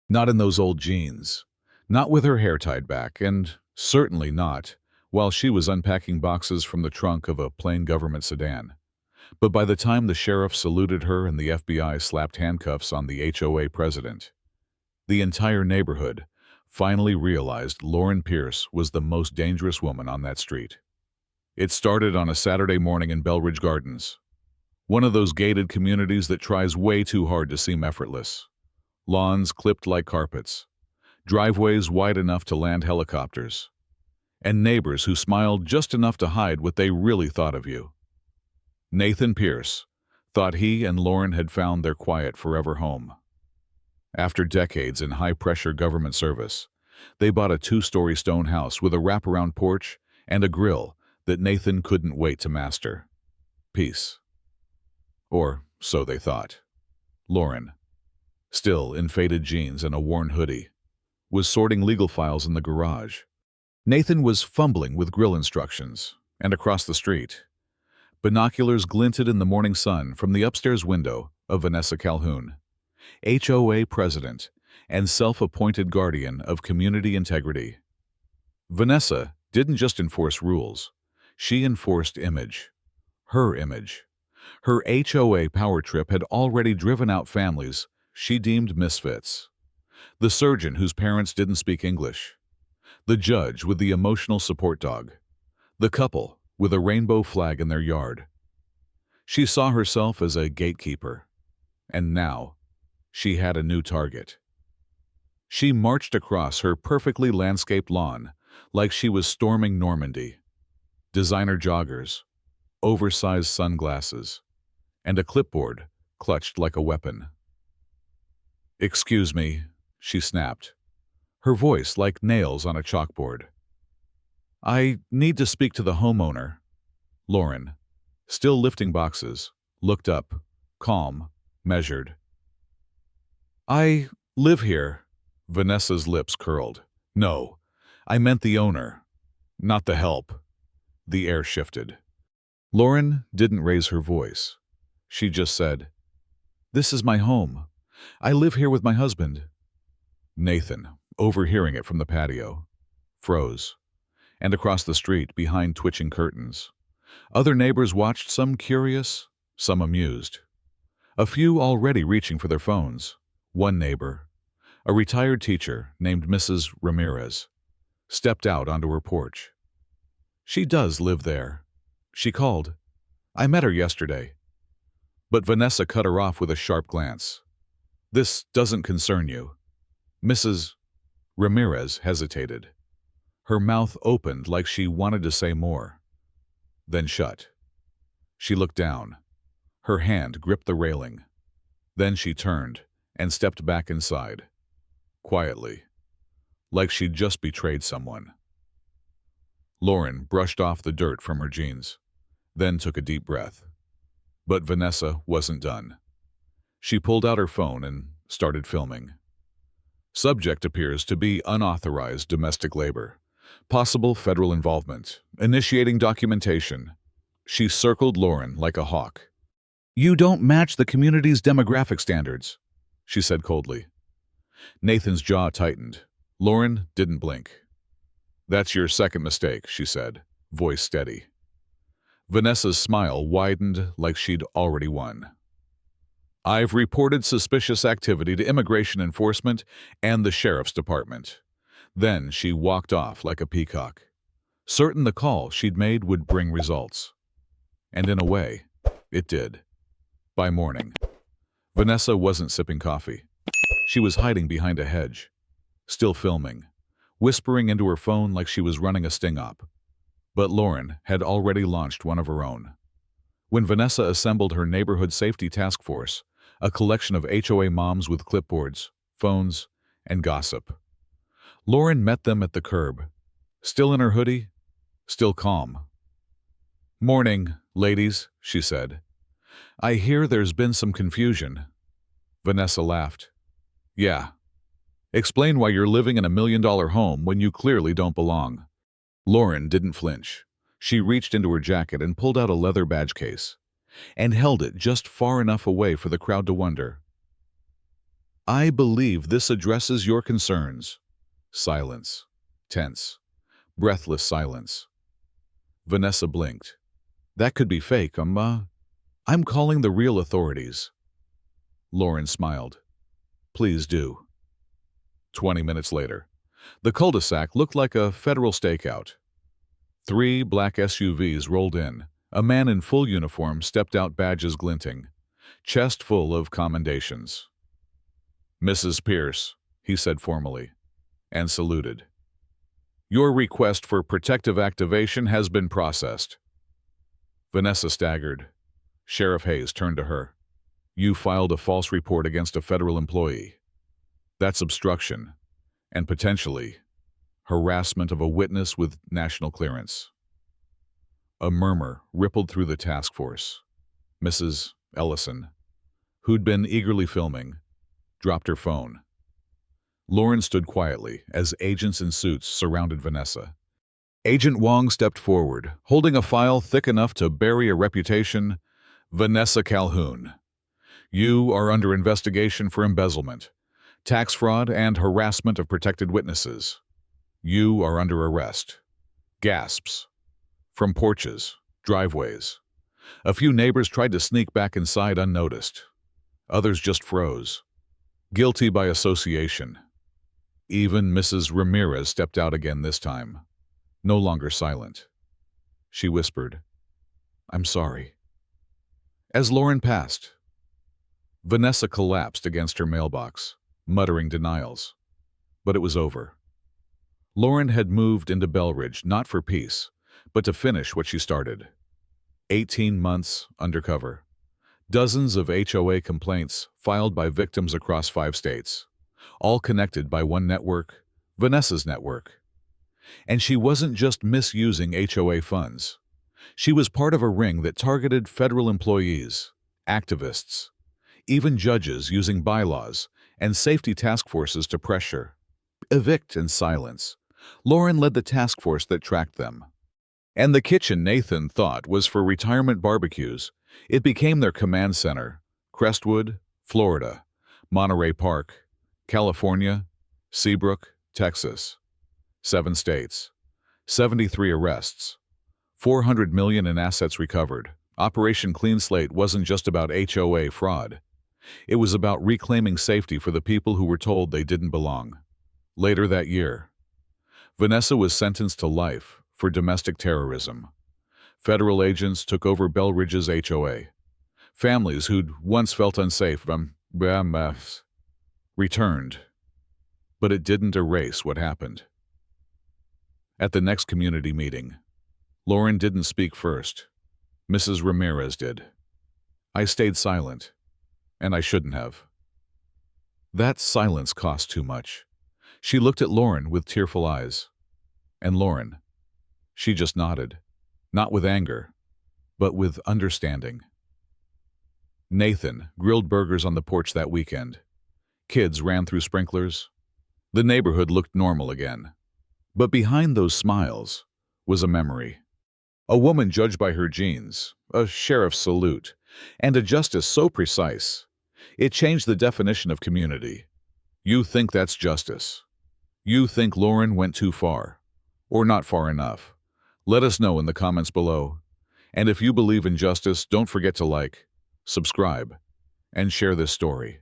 Not in those old jeans. Not with her hair tied back, and certainly not while she was unpacking boxes from the trunk of a plain government sedan. But by the time the sheriff saluted her and the FBI slapped handcuffs on the HOA president, the entire neighborhood finally realized Lauren Pierce was the most dangerous woman on that street. It started on a Saturday morning in Belridge Gardens, one of those gated communities that tries way too hard to seem effortless. Lawns clipped like carpets, driveways wide enough to land helicopters, and neighbors who smiled just enough to hide what they really thought of you. Nathan Pierce thought he and Lauren had found their quiet forever home. After decades in high-pressure government service, they bought a 2-story stone house with a wraparound porch and a grill that Nathan couldn't wait to master. Peace. Or so they thought. Lauren, still in faded jeans and a worn hoodie, was sorting legal files in the garage. Nathan was fumbling with grill instructions, and across the street, binoculars glinted in the morning sun from the upstairs window of Vanessa Calhoun, HOA president and self-appointed guardian of community integrity. Vanessa didn't just enforce rules, she enforced image. Her image. Her HOA power trip had already driven out families she deemed misfits. The surgeon whose parents didn't speak English. The judge with the emotional support dog. The couple with a rainbow flag in their yard. She saw herself as a gatekeeper, and now she had a new target. She marched across her perfectly landscaped lawn like she was storming Normandy. Designer joggers, oversized sunglasses, and a clipboard clutched like a weapon. "Excuse me," she snapped, her voice like nails on a chalkboard. "I need to speak to the homeowner." Lauren, still lifting boxes, looked up, calm, measured. "I live here." Vanessa's lips curled. "No, I meant the owner, not the help." The air shifted. Lauren didn't raise her voice. She just said, "This is my home. I live here with my husband." Nathan, overhearing it from the patio, froze. And across the street, behind twitching curtains, other neighbors watched, some curious, some amused. A few already reaching for their phones. One neighbor, a retired teacher named Mrs. Ramirez, stepped out onto her porch. "She does live there," she called. "I met her yesterday." But Vanessa cut her off with a sharp glance. "This doesn't concern you." Mrs. Ramirez hesitated. Her mouth opened like she wanted to say more, then shut. She looked down. Her hand gripped the railing. Then she turned and stepped back inside, quietly, like she'd just betrayed someone. Lauren brushed off the dirt from her jeans, then took a deep breath. But Vanessa wasn't done. She pulled out her phone and started filming. Subject appears to be unauthorized domestic labor. Possible federal involvement. Initiating documentation. She circled Lauren like a hawk. "You don't match the community's demographic standards," she said coldly. Nathan's jaw tightened. Lauren didn't blink. "That's your second mistake," she said, voice steady. Vanessa's smile widened like she'd already won. "I've reported suspicious activity to immigration enforcement and the sheriff's department." Then she walked off like a peacock, certain the call she'd made would bring results. And in a way, it did. By morning, Vanessa wasn't sipping coffee. She was hiding behind a hedge, still filming, whispering into her phone like she was running a sting-op. But Lauren had already launched one of her own. When Vanessa assembled her neighborhood safety task force, a collection of HOA moms with clipboards, phones, and gossip, Lauren met them at the curb, still in her hoodie, still calm. "Morning, ladies," she said. "I hear there's been some confusion." Vanessa laughed. "Yeah. Explain why you're living in a $1 million home when you clearly don't belong." Lauren didn't flinch. She reached into her jacket and pulled out a leather badge case, and held it just far enough away for the crowd to wonder. I believe this addresses your concerns. Silence. Tense. Breathless silence. Vanessa blinked. That could be fake, I'm calling the real authorities. Lauren smiled. Please do. 20 minutes later, the cul-de-sac looked like a federal stakeout. 3 black SUVs rolled in. A man in full uniform stepped out, badges glinting, chest full of commendations. Mrs. Pierce, he said formally, and saluted. Your request for protective activation has been processed. Vanessa staggered. Sheriff Hayes turned to her. You filed a false report against a federal employee. That's obstruction, and potentially harassment of a witness with national clearance. A murmur rippled through the task force. Mrs. Ellison, who'd been eagerly filming, dropped her phone. Lauren stood quietly as agents in suits surrounded Vanessa. Agent Wong stepped forward, holding a file thick enough to bury a reputation. Vanessa Calhoun, you are under investigation for embezzlement, tax fraud, and harassment of protected witnesses. You are under arrest. Gasps. From porches, driveways. A few neighbors tried to sneak back inside unnoticed. Others just froze. Guilty by association. Even Mrs. Ramirez stepped out again this time, no longer silent. She whispered, I'm sorry. As Lauren passed, Vanessa collapsed against her mailbox, muttering denials. But it was over. Lauren had moved into Belridge not for peace, but to finish what she started. 18 months undercover. Dozens of HOA complaints filed by victims across 5 states, all connected by one network, Vanessa's network. And she wasn't just misusing HOA funds. She was part of a ring that targeted federal employees, activists, even judges using bylaws and safety task forces to pressure, evict, and silence. Lauren led the task force that tracked them. And the kitchen Nathan thought was for retirement barbecues, it became their command center. Crestwood, Florida, Monterey Park, California, Seabrook, Texas. 7 states, 73 arrests, $400 million in assets recovered. Operation Clean Slate wasn't just about HOA fraud. It was about reclaiming safety for the people who were told they didn't belong. Later that year, Vanessa was sentenced to life for domestic terrorism. Federal agents took over Belridge's HOA. Families who'd once felt unsafe returned. But it didn't erase what happened. At the next community meeting, Lauren didn't speak first. Mrs. Ramirez did. I stayed silent, and I shouldn't have. That silence cost too much. She looked at Lauren with tearful eyes. And Lauren, she just nodded, not with anger, but with understanding. Nathan grilled burgers on the porch that weekend. Kids ran through sprinklers. The neighborhood looked normal again. But behind those smiles was a memory. A woman judged by her genes, a sheriff's salute, and a justice so precise, it changed the definition of community. You think that's justice. You think Lauren went too far, or not far enough. Let us know in the comments below. And if you believe in justice, don't forget to like, subscribe, and share this story.